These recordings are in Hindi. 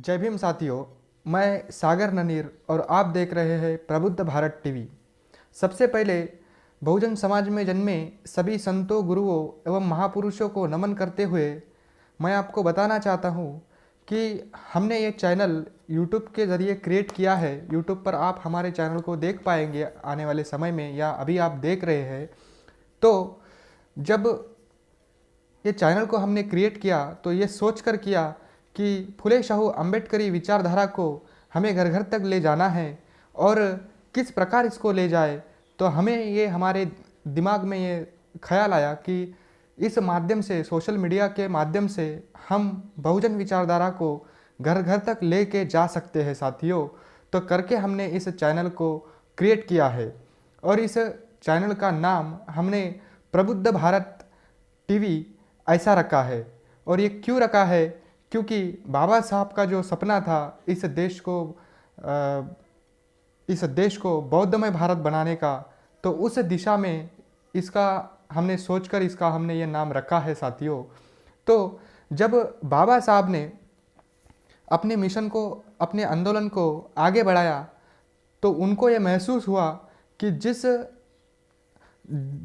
जय भीम साथियों। मैं सागर ननीर और आप देख रहे हैं प्रबुद्ध भारत टीवी। सबसे पहले बहुजन समाज में जन्मे सभी संतों, गुरुओं एवं महापुरुषों को नमन करते हुए मैं आपको बताना चाहता हूँ कि हमने ये चैनल यूट्यूब के ज़रिए क्रिएट किया है। यूट्यूब पर आप हमारे चैनल को देख पाएंगे आने वाले समय में, या अभी आप देख रहे हैं। तो जब ये चैनल को हमने क्रिएट किया तो ये सोच कर किया कि फुले शाहू अम्बेडकरी विचारधारा को हमें घर घर तक ले जाना है, और किस प्रकार इसको ले जाए। तो हमें ये हमारे दिमाग में ये ख्याल आया कि इस माध्यम से, सोशल मीडिया के माध्यम से हम बहुजन विचारधारा को घर घर तक ले के जा सकते हैं साथियों। तो करके हमने इस चैनल को क्रिएट किया है, और इस चैनल का नाम हमने प्रबुद्ध भारत टीवी ऐसा रखा है। और ये क्यों रखा है? क्योंकि बाबा साहब का जो सपना था इस देश को बौद्धमय भारत बनाने का, तो उस दिशा में इसका हमने सोचकर इसका हमने ये नाम रखा है साथियों। तो जब बाबा साहब ने अपने मिशन को, अपने आंदोलन को आगे बढ़ाया, तो उनको ये महसूस हुआ कि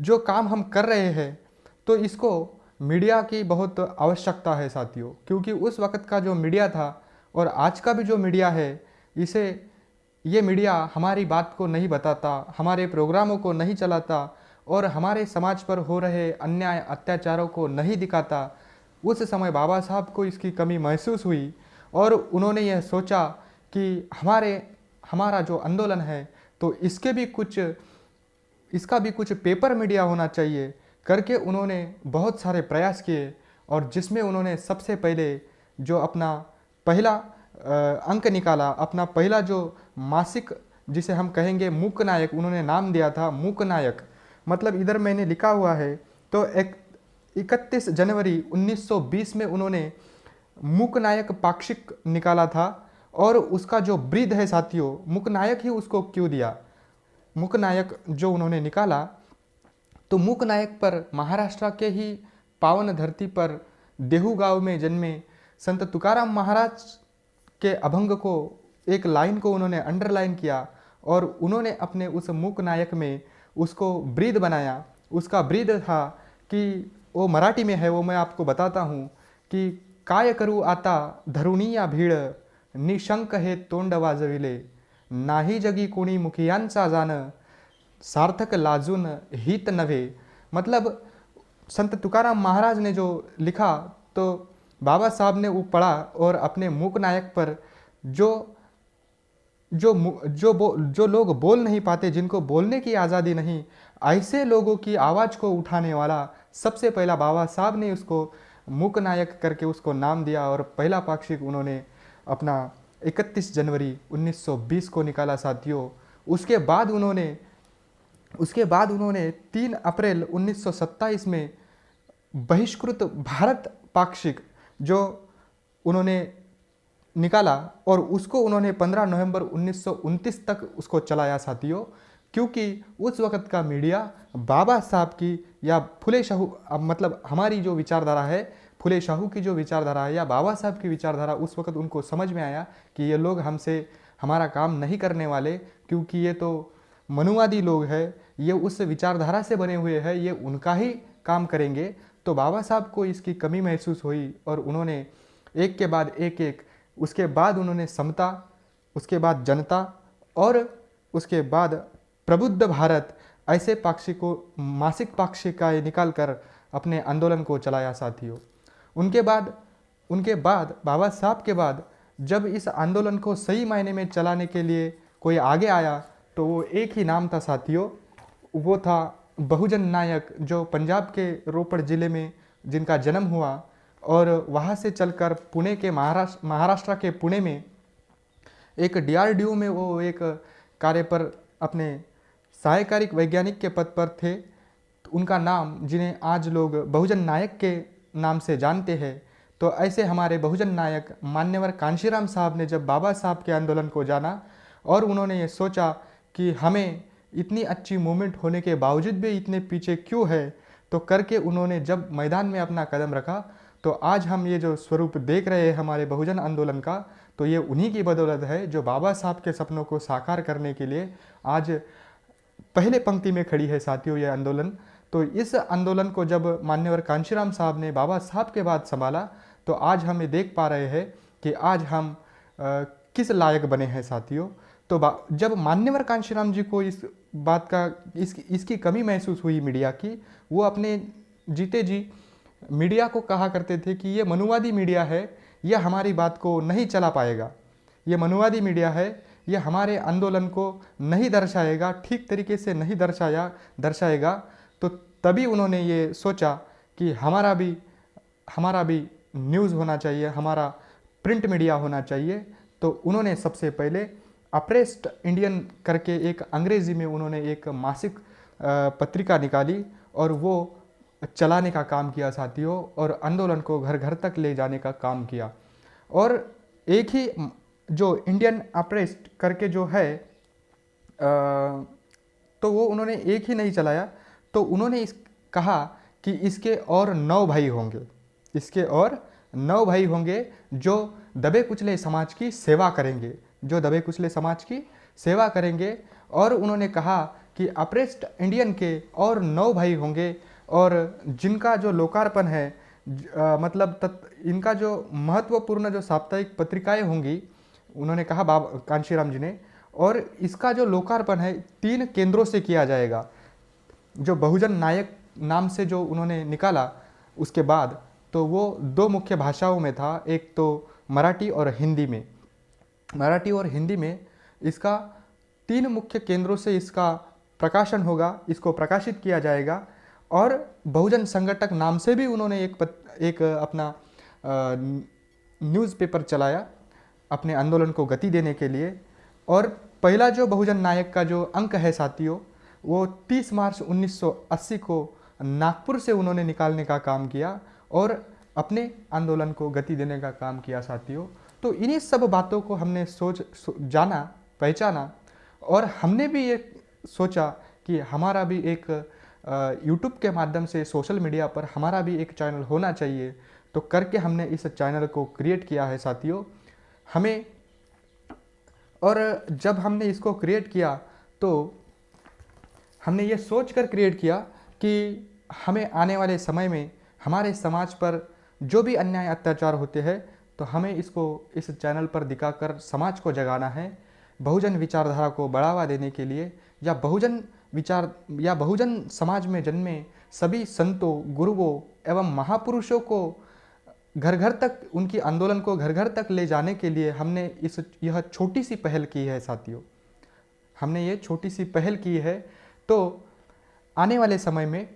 जो काम हम कर रहे हैं तो इसको मीडिया की बहुत आवश्यकता है साथियों। क्योंकि उस वक़्त का जो मीडिया था और आज का भी जो मीडिया है, ये मीडिया हमारी बात को नहीं बताता, हमारे प्रोग्रामों को नहीं चलाता, और हमारे समाज पर हो रहे अन्याय अत्याचारों को नहीं दिखाता। उस समय बाबा साहब को इसकी कमी महसूस हुई, और उन्होंने यह सोचा कि हमारा जो आंदोलन है तो इसका भी कुछ पेपर मीडिया होना चाहिए करके उन्होंने बहुत सारे प्रयास किए। और जिसमें उन्होंने सबसे पहले जो अपना पहला अंक निकाला, अपना पहला जो मासिक जिसे हम कहेंगे मूक नायक, उन्होंने नाम दिया था मूक नायक। मतलब इधर मैंने लिखा हुआ है, तो 31 जनवरी 1920 में उन्होंने मूक नायक पाक्षिक निकाला था। और उसका जो ब्रीद है साथियों, मूक नायक ही उसको क्यों दिया, मूक नायक जो उन्होंने निकाला, तो मूक नायक पर महाराष्ट्र के ही पावन धरती पर देहू गांव में जन्मे संत तुकाराम महाराज के अभंग को, एक लाइन को उन्होंने अंडरलाइन किया, और उन्होंने अपने उस मूक नायक में उसको ब्रीद बनाया। उसका ब्रीद था कि वो मराठी में है, वो मैं आपको बताता हूँ कि काय करू आता धरुणीया भीड़, निशंक हे तोंड वाजविले, नाही जगी कोणी मुखियांचा जाण, सार्थक लाजून हित नभे। मतलब संत तुकाराम महाराज ने जो लिखा, तो बाबा साहब ने वो पढ़ा, और अपने मूक नायक पर जो लोग बोल नहीं पाते, जिनको बोलने की आज़ादी नहीं, ऐसे लोगों की आवाज़ को उठाने वाला सबसे पहला बाबा साहब ने उसको मूक नायक करके उसको नाम दिया। और पहला पाक्षिक उन्होंने अपना 31 जनवरी 1920 को निकाला साथियों। उसके बाद उन्होंने 3 अप्रैल 1927 में बहिष्कृत भारत पाक्षिक जो उन्होंने निकाला, और उसको उन्होंने 15 नवंबर 1929 तक उसको चलाया साथियों। क्योंकि उस वक़्त का मीडिया बाबा साहब की या फुले शाहू, मतलब हमारी जो विचारधारा है, फुले शाहू की जो विचारधारा है या बाबा साहब की विचारधारा, उस वक़्त उनको समझ में आया कि ये लोग हमसे हमारा काम नहीं करने वाले, क्योंकि ये तो मनुवादी लोग हैं, ये उस विचारधारा से बने हुए हैं, ये उनका ही काम करेंगे। तो बाबा साहब को इसकी कमी महसूस हुई, और उन्होंने एक के बाद एक उसके बाद उन्होंने समता, उसके बाद जनता, और उसके बाद प्रबुद्ध भारत, ऐसे पाक्षिक को, मासिक पाक्षिक का निकाल कर अपने आंदोलन को चलाया साथियों। उनके बाद बाबा साहब के बाद जब इस आंदोलन को सही मायने में चलाने के लिए कोई आगे आया, तो वो एक ही नाम था साथियों, वो था बहुजन नायक, जो पंजाब के रोपड़ ज़िले में जिनका जन्म हुआ, और वहाँ से चलकर पुणे के महाराष्ट्र के पुणे में एक DRDO में वो एक कार्य पर अपने सहायकारी वैज्ञानिक के पद पर थे। तो उनका नाम, जिन्हें आज लोग बहुजन नायक के नाम से जानते हैं, तो ऐसे हमारे बहुजन नायक मान्यवर कांशीराम साहब ने जब बाबा साहब के आंदोलन को जाना, और उन्होंने ये सोचा कि हमें इतनी अच्छी मूवमेंट होने के बावजूद भी इतने पीछे क्यों है, तो करके उन्होंने जब मैदान में अपना कदम रखा, तो आज हम ये जो स्वरूप देख रहे हैं हमारे बहुजन आंदोलन का, तो तो ये उन्हीं की बदौलत है जो बाबा साहब के सपनों को साकार करने के लिए आज पहले पंक्ति में खड़ी है साथियों ये आंदोलन। तो इस आंदोलन को जब मान्यवर कांशीराम साहब ने बाबा साहब के बाद संभाला तो आज हम ये देख पा रहे हैं कि आज हम किस लायक बने हैं साथियों। तो जब मान्यवर कांशीराम जी को इस बात का इसकी कमी महसूस हुई मीडिया की, वो अपने जीते जी मीडिया को कहा करते थे कि ये मनुवादी मीडिया है, यह हमारी बात को नहीं चला पाएगा, ये मनुवादी मीडिया है, यह हमारे आंदोलन को नहीं दर्शाएगा, ठीक तरीके से नहीं दर्शाएगा। तो तभी उन्होंने ये सोचा कि हमारा भी न्यूज़ होना चाहिए, हमारा प्रिंट मीडिया होना चाहिए। तो उन्होंने सबसे पहले अप्रेस्ड इंडियन करके एक अंग्रेज़ी में उन्होंने एक मासिक पत्रिका निकाली और वो चलाने का काम किया साथियों, और आंदोलन को घर घर तक ले जाने का काम किया। और एक ही जो इंडियन अप्रेस्ड करके जो है तो वो उन्होंने एक ही नहीं चलाया, तो उन्होंने कहा कि इसके और 9 भाई होंगे, इसके और 9 भाई होंगे जो दबे कुचले समाज की सेवा करेंगे, जो दबे कुचले समाज की सेवा करेंगे। और उन्होंने कहा कि अप्रेस्ड इंडियन के और 9 भाई होंगे और जिनका जो लोकार्पण है मतलब इनका जो महत्वपूर्ण जो साप्ताहिक पत्रिकाएं होंगी, उन्होंने कहा बाबा कांशीराम जी ने, और इसका जो लोकार्पण है 3 केंद्रों से किया जाएगा। जो बहुजन नायक नाम से जो उन्होंने निकाला उसके बाद, तो वो 2 मुख्य भाषाओं में था, एक तो मराठी और हिंदी में। मराठी और हिंदी में इसका 3 मुख्य केंद्रों से इसका प्रकाशन होगा, इसको प्रकाशित किया जाएगा। और बहुजन संगठक नाम से भी उन्होंने एक अपना न्यूज़पेपर चलाया अपने आंदोलन को गति देने के लिए। और पहला जो बहुजन नायक का जो अंक है साथियों, वो 30 मार्च 1980 को नागपुर से उन्होंने निकालने का काम किया और अपने आंदोलन को गति देने का काम किया साथियों। तो इन्हीं सब बातों को हमने जाना, पहचाना, और हमने भी ये सोचा कि हमारा भी एक यूट्यूब के माध्यम से सोशल मीडिया पर हमारा भी एक चैनल होना चाहिए। तो करके हमने इस चैनल को क्रिएट किया है साथियों। हमें, और जब हमने इसको क्रिएट किया तो हमने ये सोच कर क्रिएट किया कि हमें आने वाले समय में हमारे समाज पर जो भी अन्याय अत्याचार होते हैं तो हमें इसको इस चैनल पर दिखाकर समाज को जगाना है। बहुजन विचारधारा को बढ़ावा देने के लिए, या बहुजन समाज में जन्मे सभी संतों, गुरुओं एवं महापुरुषों को घर घर तक, उनकी आंदोलन को घर घर तक ले जाने के लिए हमने यह छोटी सी पहल की है साथियों। हमने ये छोटी सी पहल की है। तो आने वाले समय में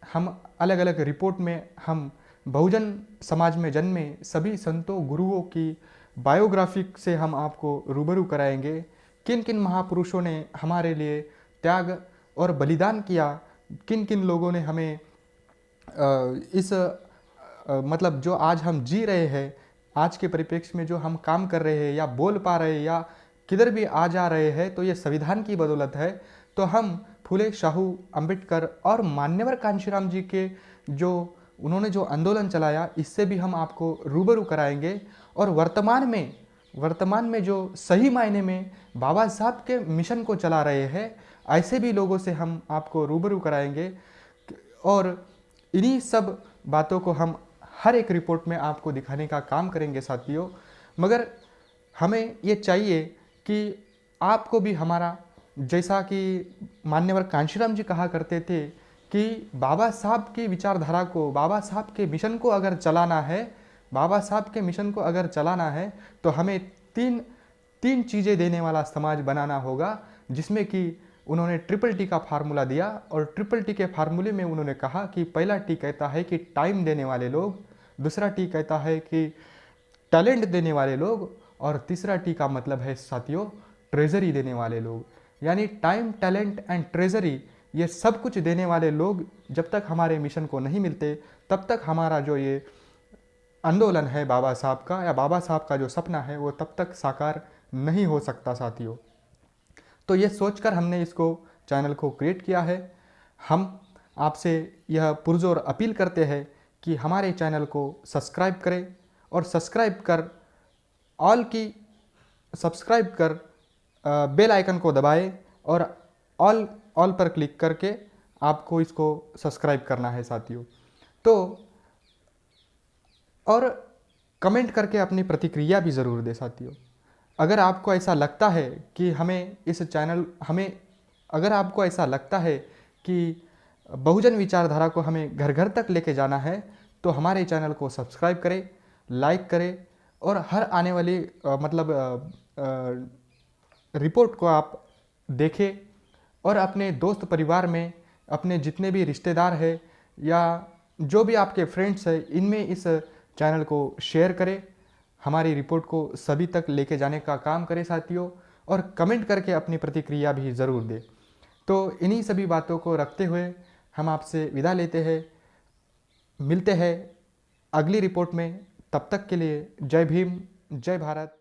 हम अलग अलग रिपोर्ट में हम बहुजन समाज में जन्मे सभी संतों, गुरुओं की बायोग्राफी से हम आपको रूबरू कराएंगे। किन किन महापुरुषों ने हमारे लिए त्याग और बलिदान किया, किन किन लोगों ने हमें मतलब जो आज हम जी रहे हैं, आज के परिप्रेक्ष्य में जो हम काम कर रहे हैं या बोल पा रहे हैं या किधर भी आ जा रहे हैं, तो ये संविधान की बदौलत है। तो हम फुले शाहू अंबेडकर और मान्यवर कांशीराम जी के उन्होंने जो आंदोलन चलाया, इससे भी हम आपको रूबरू कराएंगे। और वर्तमान में जो सही मायने में बाबा साहब के मिशन को चला रहे हैं, ऐसे भी लोगों से हम आपको रूबरू कराएंगे। और इन्हीं सब बातों को हम हर एक रिपोर्ट में आपको दिखाने का काम करेंगे साथियों। मगर हमें ये चाहिए कि आपको भी हमारा, जैसा कि मान्यवर कांशीराम जी कहा करते थे कि बाबा साहब की विचारधारा को, बाबा साहब के मिशन को अगर चलाना है, बाबा साहब के मिशन को अगर चलाना है तो हमें तीन चीज़ें देने वाला समाज बनाना होगा, जिसमें कि उन्होंने ट्रिपल टी का फार्मूला दिया। और ट्रिपल टी के फार्मूले में उन्होंने कहा कि पहला टी कहता है कि टाइम देने वाले लोग, दूसरा टी कहता है कि टैलेंट देने वाले लोग, और तीसरा टी का मतलब है साथियों ट्रेजरी देने वाले लोग। यानी टाइम, टैलेंट एंड ट्रेजरी, ये सब कुछ देने वाले लोग जब तक हमारे मिशन को नहीं मिलते, तब तक हमारा जो ये आंदोलन है बाबा साहब का, या बाबा साहब का जो सपना है, वो तब तक साकार नहीं हो सकता साथियों। तो ये सोचकर हमने इसको चैनल को क्रिएट किया है। हम आपसे यह पुरजोर अपील करते हैं कि हमारे चैनल को सब्सक्राइब करें, और सब्सक्राइब कर ऑल की सब्सक्राइब कर बेल आइकन को दबाएं और ऑल ऑल पर क्लिक करके आपको इसको सब्सक्राइब करना है साथियों। तो और कमेंट करके अपनी प्रतिक्रिया भी ज़रूर दें साथियों। अगर आपको ऐसा लगता है कि अगर आपको ऐसा लगता है कि बहुजन विचारधारा को हमें घर घर तक लेके जाना है, तो हमारे चैनल को सब्सक्राइब करें, लाइक करें और हर आने वाली रिपोर्ट को आप देखें और अपने दोस्त परिवार में अपने जितने भी रिश्तेदार हैं या जो भी आपके फ्रेंड्स हैं, इनमें इस चैनल को शेयर करें। हमारी रिपोर्ट को सभी तक लेके जाने का काम करें साथियों, और कमेंट करके अपनी प्रतिक्रिया भी ज़रूर दें। तो इन्हीं सभी बातों को रखते हुए हम आपसे विदा लेते हैं। मिलते हैं अगली रिपोर्ट में। तब तक के लिए जय भीम, जय भारत।